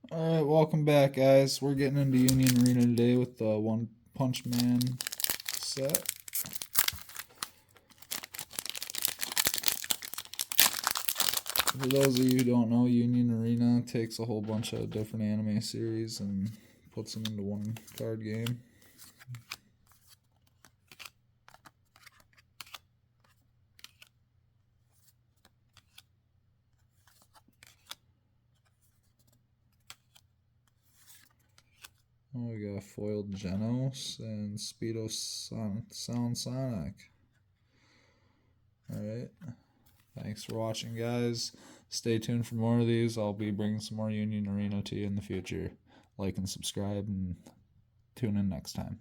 Alright, welcome back, guys. We're getting into Union Arena today with the One Punch Man set. For those of you who don't know, Union Arena takes a whole bunch of different anime series and puts them into one card game. Oh, we got foiled Genos and Speedo Sound Sonic. Alright. Thanks for watching, guys. Stay tuned for more of these. I'll be bringing some more Union Arena to you in the future. Like and subscribe, and tune in next time.